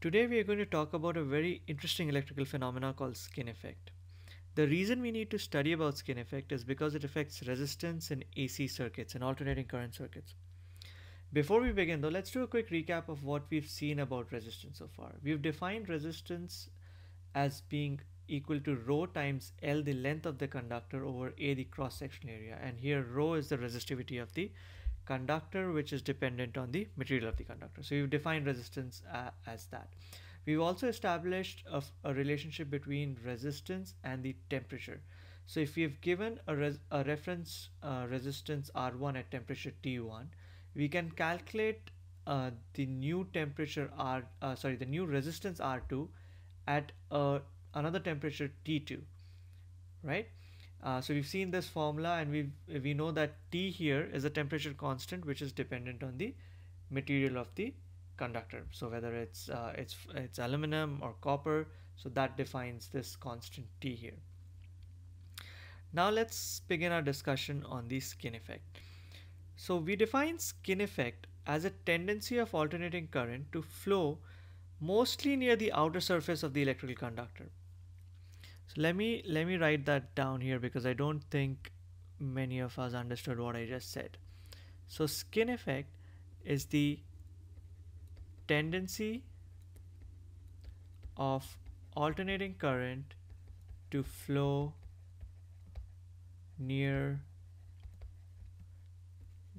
Today we are going to talk about a very interesting electrical phenomena called skin effect. The reason we need to study about skin effect is because it affects resistance in AC circuits and alternating current circuits. Before we begin though, let's do a quick recap of what we've seen about resistance so far. We've defined resistance as being equal to rho times L, the length of the conductor, over A, the cross-sectional area, and here rho is the resistivity of the conductor, which is dependent on the material of the conductor. So we've defined resistance as that. We've also established a relationship between resistance and the temperature. So if we've given a reference resistance R1 at temperature T1, we can calculate the new temperature the new resistance R2 at another temperature T2, right? So we've seen this formula, and we know that T here is a temperature constant which is dependent on the material of the conductor. So whether it's aluminum or copper, so that defines this constant T here. Now let's begin our discussion on the skin effect. So we define skin effect as a tendency of alternating current to flow mostly near the outer surface of the electrical conductor. So let me write that down here because I don't think many of us understood what I just said. So skin effect is the tendency of alternating current to flow near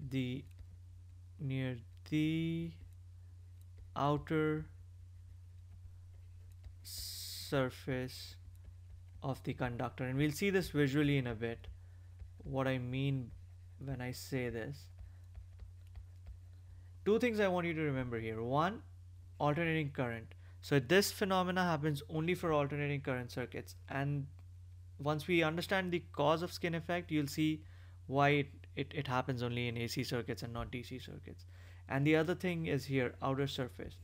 the outer surface of the conductor, and we'll see this visually in a bit what I mean when I say this. Two things I want you to remember here. One, alternating current. So this phenomena happens only for alternating current circuits, and once we understand the cause of skin effect, you'll see why it happens only in AC circuits and not DC circuits. And the other thing is here, outer surface.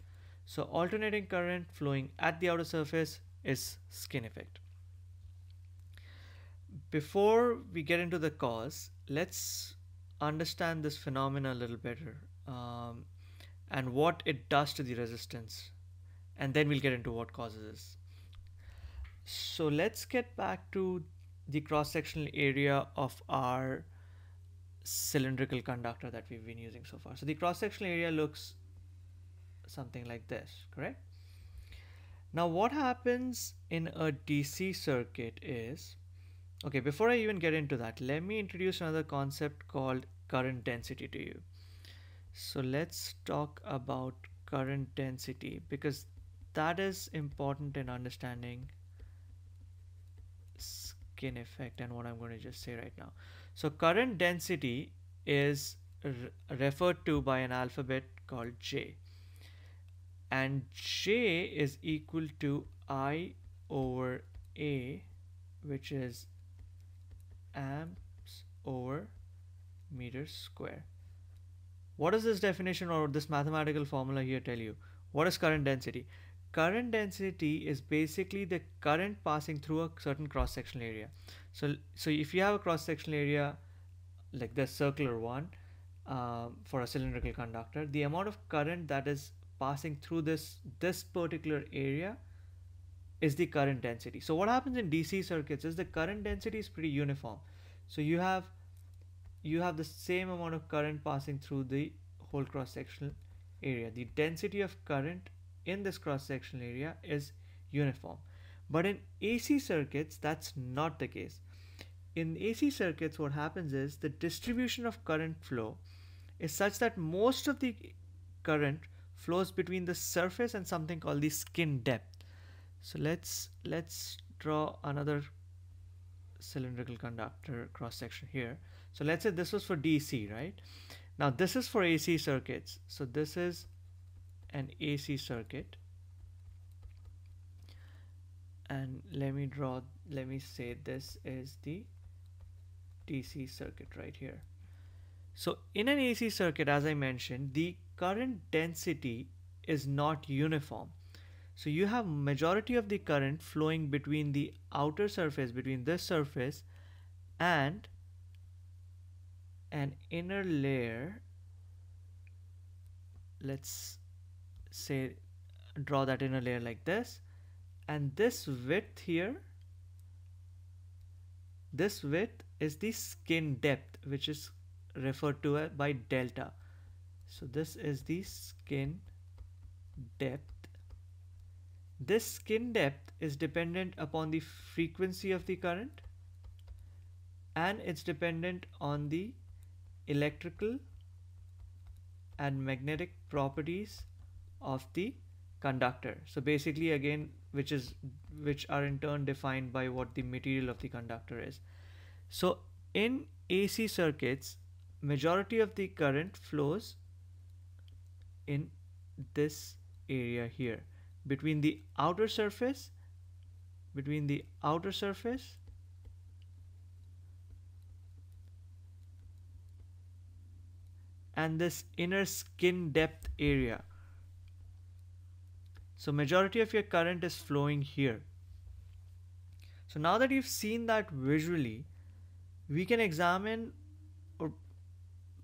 So alternating current flowing at the outer surface is skin effect. Before we get into the cause, let's understand this phenomena a little better, and what it does to the resistance, and then we'll get into what causes this. So let's get back to the cross-sectional area of our cylindrical conductor that we've been using so far. So the cross-sectional area looks something like this, correct? Now what happens in a DC circuit is, okay, before I even get into that, let me introduce another concept called current density to you. So let's talk about current density because that is important in understanding skin effect and what I'm going to just say right now. So current density is referred to by an alphabet called J, and J is equal to I over A, which is amps over meters square. What does this definition or this mathematical formula here tell you? What is current density? Current density is basically the current passing through a certain cross-sectional area. So if you have a cross-sectional area like this circular one for a cylindrical conductor, the amount of current that is passing through this particular area is the current density. So what happens in DC circuits is the current density is pretty uniform. So you have the same amount of current passing through the whole cross-sectional area. The density of current in this cross-sectional area is uniform. But in AC circuits, that's not the case. In AC circuits, what happens is the distribution of current flow is such that most of the current flows between the surface and something called the skin depth. So let's draw another cylindrical conductor cross-section here. So let's say this was for DC, right? Now this is for AC circuits. So this is an AC circuit, and let me say this is the DC circuit right here. So in an AC circuit, as I mentioned, the current density is not uniform. So you have majority of the current flowing between the outer surface, between this surface and an inner layer, let's say draw that inner layer like this, and this width here, this width is the skin depth, which is referred to by delta. So this is the skin depth. This skin depth is dependent upon the frequency of the current, and it's dependent on the electrical and magnetic properties of the conductor. So basically, again, which are in turn defined by what the material of the conductor is. So in AC circuits, majority of the current flows in this area here, between the outer surface and this inner skin depth area. So majority of your current is flowing here. So now that you've seen that visually, we can examine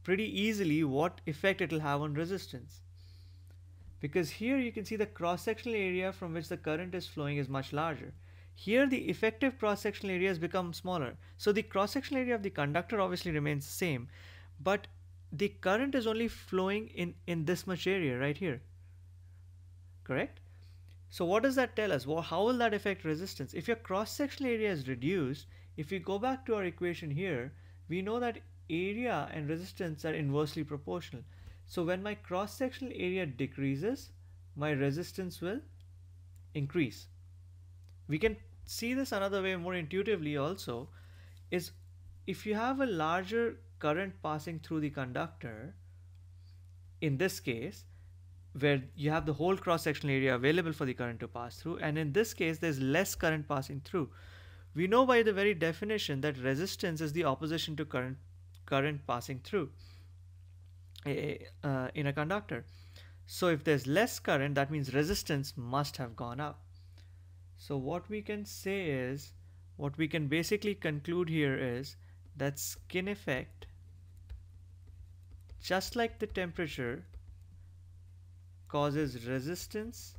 pretty easily what effect it will have on resistance. Because here you can see the cross-sectional area from which the current is flowing is much larger. Here the effective cross-sectional area has become smaller. So the cross-sectional area of the conductor obviously remains the same, but the current is only flowing in this much area right here. Correct? So what does that tell us? Well, how will that affect resistance? If your cross-sectional area is reduced, if we go back to our equation here, we know that area and resistance are inversely proportional. So when my cross-sectional area decreases, my resistance will increase. We can see this another way more intuitively also, is if you have a larger current passing through the conductor, in this case, where you have the whole cross-sectional area available for the current to pass through, and in this case there's less current passing through. We know by the very definition that resistance is the opposition to current passing through in a conductor. So if there's less current, that means resistance must have gone up. So what we can say is, what we can basically conclude here is that skin effect, just like the temperature, causes resistance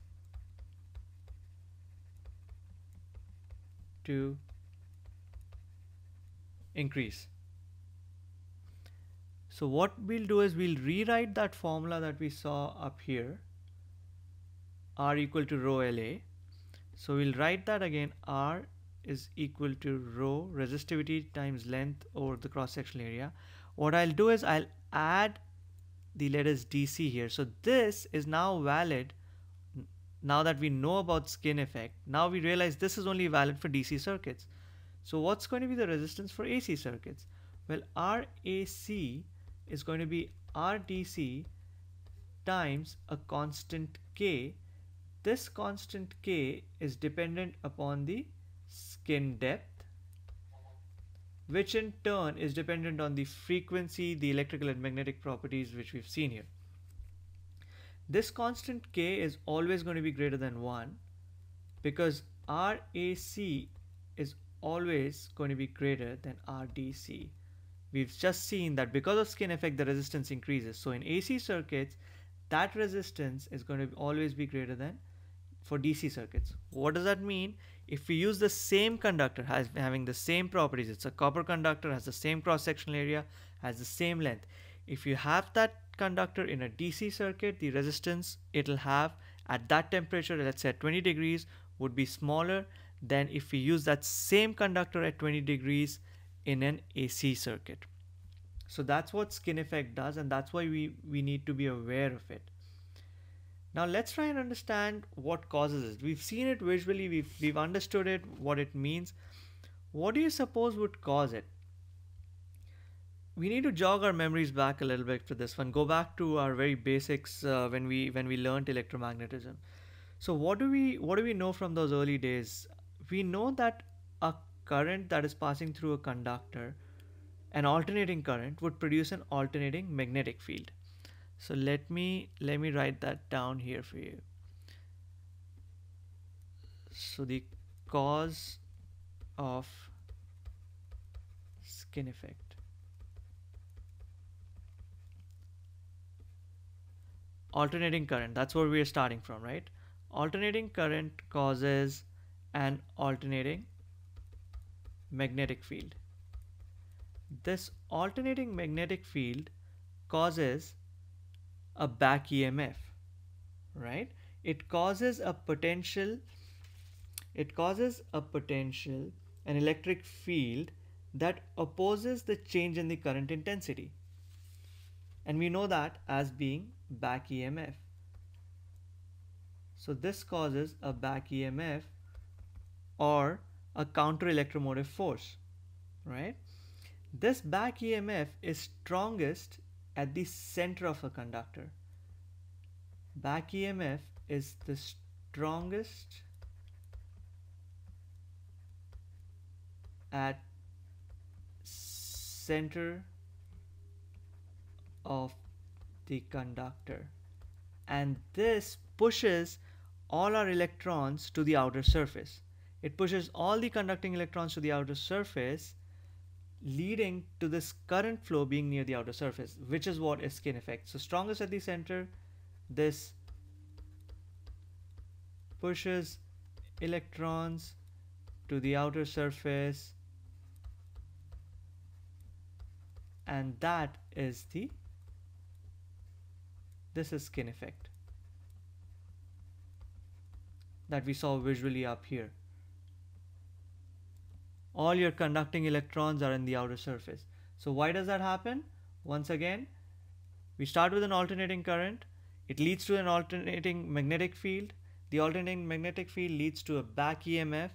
to increase. So what we'll do is we'll rewrite that formula that we saw up here, R equal to rho LA. So we'll write that again, R is equal to rho resistivity times length over the cross-sectional area. What I'll do is I'll add the letters DC here. So this is now valid. Now that we know about skin effect, now we realize this is only valid for DC circuits. So what's going to be the resistance for AC circuits? Well, RAC is going to be RDC times a constant K. This constant K is dependent upon the skin depth, which in turn is dependent on the frequency, the electrical and magnetic properties which we've seen here. This constant K is always going to be greater than 1 because RAC is always going to be greater than RDC. We've just seen that because of skin effect, the resistance increases. So in AC circuits, that resistance is going to always be greater than for DC circuits. What does that mean? If we use the same conductor having the same properties, it's a copper conductor, has the same cross-sectional area, has the same length. If you have that conductor in a DC circuit, the resistance it'll have at that temperature, let's say at 20 degrees, would be smaller than if we use that same conductor at 20 degrees in an AC circuit. So that's what skin effect does, and that's why we need to be aware of it. Now let's try and understand what causes it. We've seen it visually, we've understood it, what it means. What do you suppose would cause it? We need to jog our memories back a little bit for this one. Go back to our very basics when we learned electromagnetism. So what do we know from those early days? We know that a current that is passing through a conductor, an alternating current, would produce an alternating magnetic field. So let me write that down here for you. So the cause of skin effect. Alternating current, that's where we are starting from, right? Alternating current causes an alternating magnetic field. This alternating magnetic field causes a back EMF, right? It causes a potential, an electric field that opposes the change in the current intensity. And we know that as being back EMF. So this causes a back EMF or a counter electromotive force, right? This back EMF is strongest at the center of a conductor. Back EMF is the strongest at center of the conductor, and this pushes all our electrons to the outer surface. It pushes all the conducting electrons to the outer surface, leading to this current flow being near the outer surface, which is what is skin effect. So strongest at the center, this pushes electrons to the outer surface, and this is skin effect that we saw visually up here. All your conducting electrons are in the outer surface. So why does that happen? Once again, we start with an alternating current. It leads to an alternating magnetic field. The alternating magnetic field leads to a back EMF,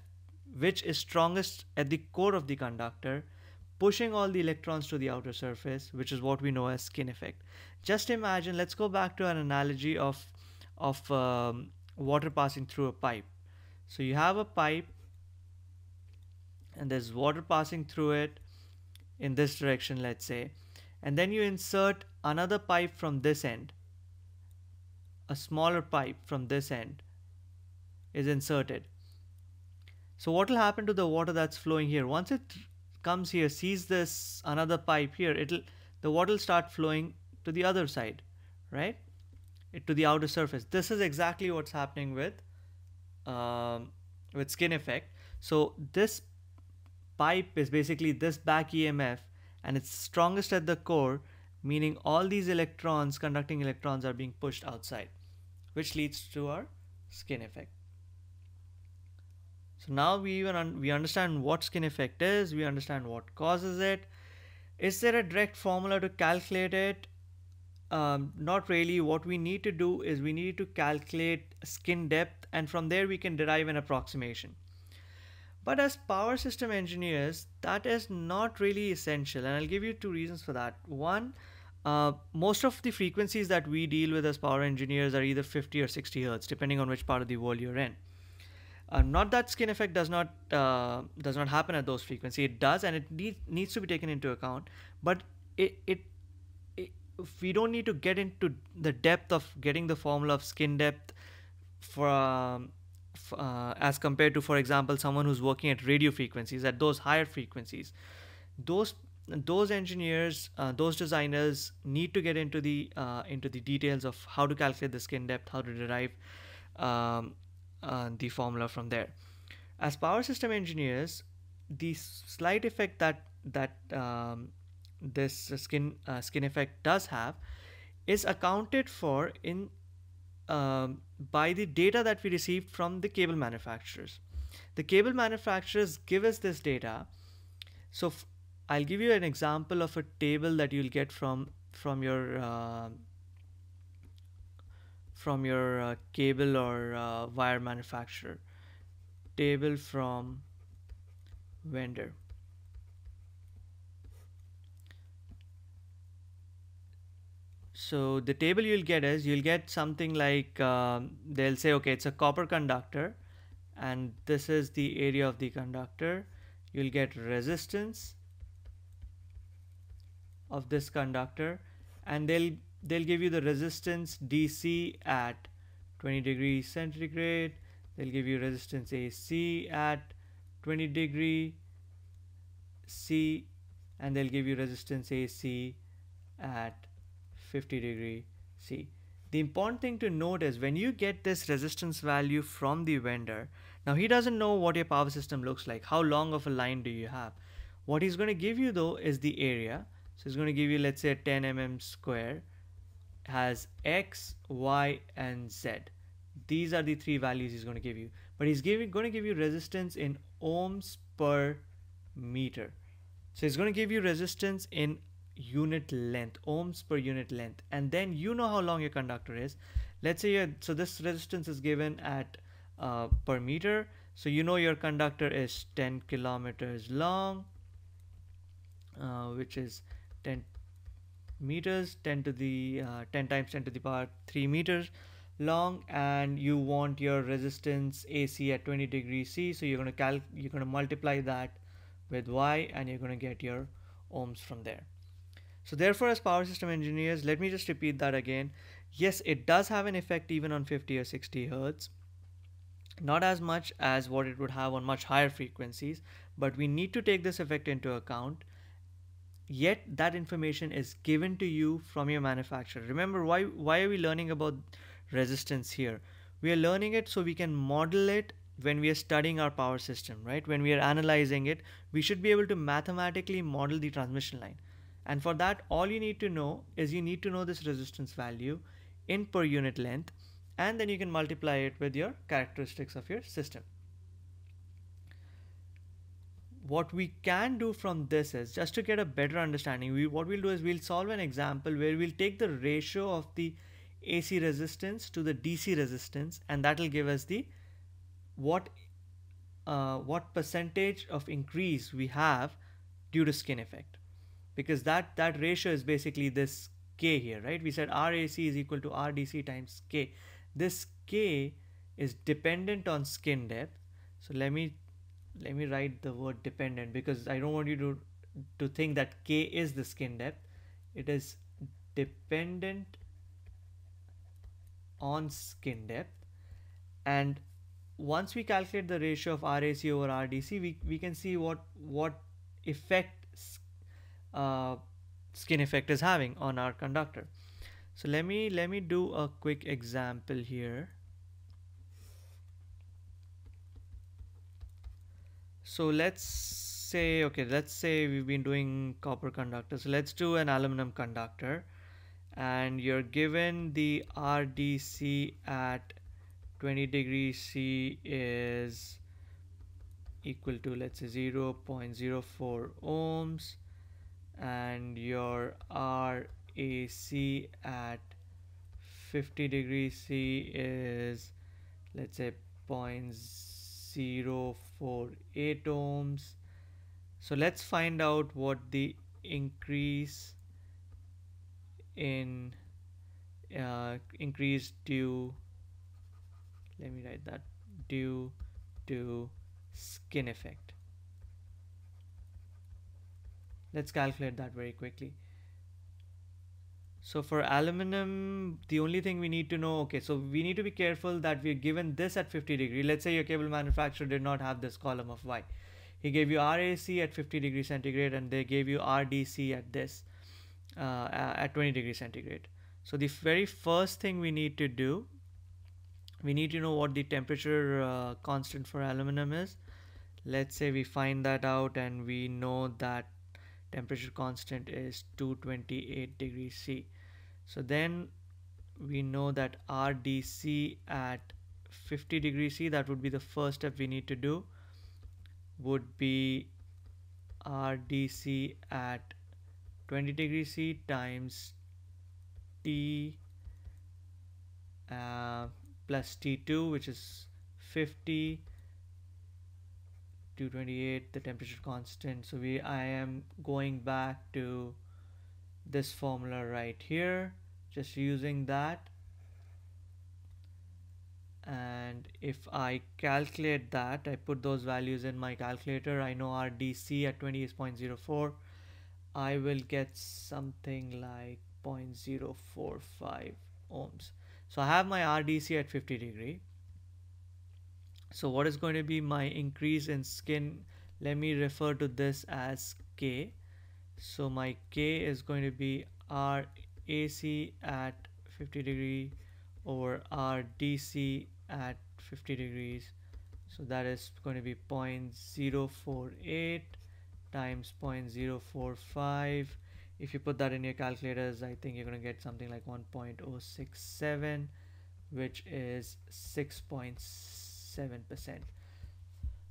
which is strongest at the core of the conductor, pushing all the electrons to the outer surface, which is what we know as skin effect. Just imagine, let's go back to an analogy of water passing through a pipe. So you have a pipe and there's water passing through it in this direction, let's say, and then you insert another pipe from this end. A smaller pipe from this end is inserted. So what will happen to the water that's flowing here? Once it comes here, sees this another pipe here, the water will start flowing to the other side, right? To the outer surface. This is exactly what's happening with skin effect. So this pipe is basically this back EMF, and it's strongest at the core, meaning all these electrons, conducting electrons, are being pushed outside, which leads to our skin effect. So now we understand what skin effect is, we understand what causes it. Is there a direct formula to calculate it? Not really. What we need to do is we need to calculate skin depth, and from there we can derive an approximation. But as power system engineers, that is not really essential, and I'll give you two reasons for that. One, most of the frequencies that we deal with as power engineers are either 50 or 60 hertz, depending on which part of the world you're in. Not that skin effect does not happen at those frequencies. It does, and it needs to be taken into account. But we don't need to get into the depth of getting the formula of skin depth as compared to, for example, someone who's working at radio frequencies, at those higher frequencies. Those engineers, those designers need to get into the details of how to calculate the skin depth, how to derive the formula from there. As power system engineers, the slight effect that this skin effect does have is accounted for in by the data that we received from the cable manufacturers. The cable manufacturers give us this data. So I'll give you an example of a table that you'll get from your cable or wire manufacturer. Table from vendor. So the table you'll get something like they'll say, okay, it's a copper conductor, and this is the area of the conductor. You'll get resistance of this conductor, and they'll give you the resistance DC at 20 degrees centigrade. They'll give you resistance AC at 20 degree C, and they'll give you resistance AC at 50 degree C. The important thing to note is when you get this resistance value from the vendor, now he doesn't know what your power system looks like, how long of a line do you have. What he's going to give you though is the area. So he's going to give you, let's say, a 10 mm square has X, Y, and Z. These are the three values he's going to give you. But he's going to give you resistance in ohms per meter. So he's going to give you resistance in unit length, ohms per unit length. And then you know how long your conductor is. Let's say, so this resistance is given at per meter. So you know your conductor is 10 kilometers long, which is 10 meters, 10 to the 10 times 10 to the power 3 meters long, and you want your resistance AC at 20 degrees C. So you're going to multiply that with Y, and you're going to get your ohms from there. So therefore, as power system engineers, let me just repeat that again. Yes, it does have an effect even on 50 or 60 hertz, not as much as what it would have on much higher frequencies, but we need to take this effect into account. Yet that information is given to you from your manufacturer. Remember, why are we learning about resistance here? We are learning it so we can model it when we are studying our power system, right? When we are analyzing it, we should be able to mathematically model the transmission line. And for that, all you need to know is you need to know this resistance value in per unit length, and then you can multiply it with your characteristics of your system. What we can do from this is, just to get a better understanding, what we'll do is we'll solve an example where we'll take the ratio of the AC resistance to the DC resistance, and that will give us the what percentage of increase we have due to skin effect, because that ratio is basically this K here, right? We said RAC is equal to RDC times K. This K is dependent on skin depth. So let me write the word dependent, because I don't want you to think that K is the skin depth. It is dependent on skin depth. And once we calculate the ratio of RAC over RDC, we can see what effect skin effect is having on our conductor. So let me do a quick example here. So let's say we've been doing copper conductor. So let's do an aluminum conductor, and you're given the RDC at 20 degrees C is equal to, let's say, 0.04 ohms, and your RAC at 50 degrees C is, let's say, 0.048 ohms. So let's find out what the increase in increase due, let me write that, due to skin effect. Let's calculate that very quickly. So for aluminum, the only thing we need to know, okay, so we need to be careful that we're given this at 50 degree. Let's say your cable manufacturer did not have this column of Y. He gave you RAC at 50 degrees centigrade, and they gave you RDC at this at 20 degrees centigrade. So the very first thing we need to do, we need to know what the temperature constant for aluminum is. Let's say we find that out, and we know that temperature constant is 228 degrees C. So then we know that RDC at 50 degrees C, that would be the first step we need to do, would be RDC at 20 degrees C times T plus T2, which is 50, 228, the temperature constant. So I am going back to this formula right here, just using that, and if I calculate that, I put those values in my calculator. I know RDC at 20 is 0.04. I will get something like 0.045 ohms. So I have my RDC at 50 degree. So what is going to be my increase in skin? Let me refer to this as K. So my K is going to be RAC at 50 degree over r dc at 50 degrees. So that is going to be 0.048 times 0.045. If you put that in your calculators, I think you're going to get something like 1.067, which is 6.7%.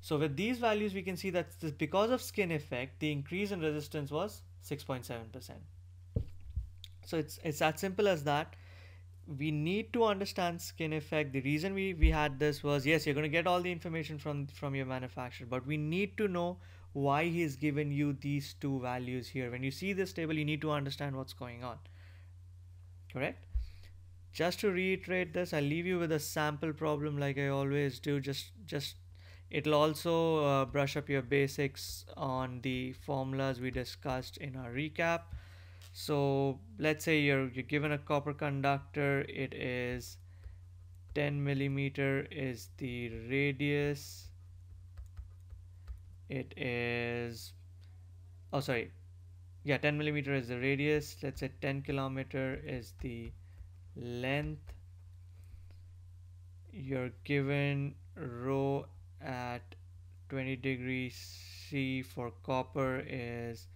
So with these values, we can see that because of skin effect, the increase in resistance was 6.7%. So it's that simple as that. We need to understand skin effect. The reason we had this was, yes, you're going to get all the information from your manufacturer, but we need to know why he's given you these two values here. When you see this table, you need to understand what's going on. Correct? Just to reiterate this, I'll leave you with a sample problem like I always do. Just it'll also brush up your basics on the formulas we discussed in our recap. So let's say you're given a copper conductor. It is 10 millimeter is the radius. It is, oh sorry, yeah, 10 millimeter is the radius. Let's say 10 kilometer is the length. You're given rho at 20 degrees C for copper is,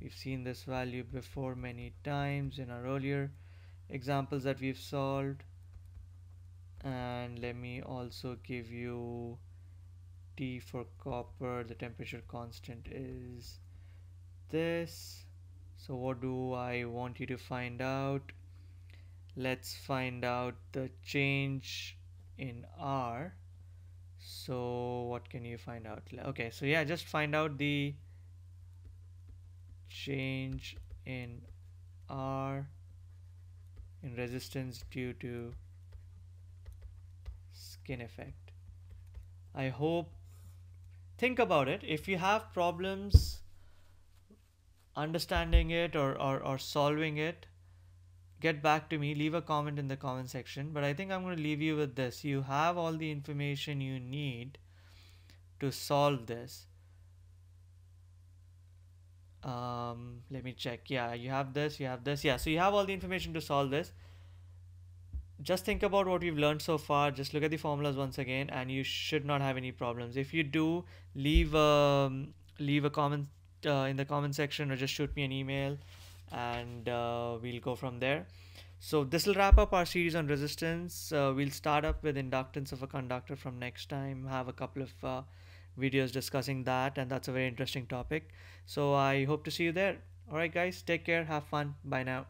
we've seen this value before many times in our earlier examples that we've solved. And let me also give you T for copper. The temperature constant is this. So what do I want you to find out? Let's find out the change in R. So what can you find out? Okay, so yeah, just find out the change in R in resistance due to skin effect. I hope, think about it. If you have problems understanding it or solving it, get back to me, leave a comment in the comment section. But I think I'm going to leave you with this. You have all the information you need to solve this. Let me check. Yeah, you have this, you have this. Yeah, so you have all the information to solve this. Just think about what we've learned so far. Just look at the formulas once again, and you should not have any problems. If you do, leave a comment in the comment section, or just shoot me an email, and we'll go from there. So this will wrap up our series on resistance. We'll start up with inductance of a conductor from next time. Have a couple of videos discussing that, and that's a very interesting topic. So I hope to see you there. All right, guys, take care, have fun. Bye now.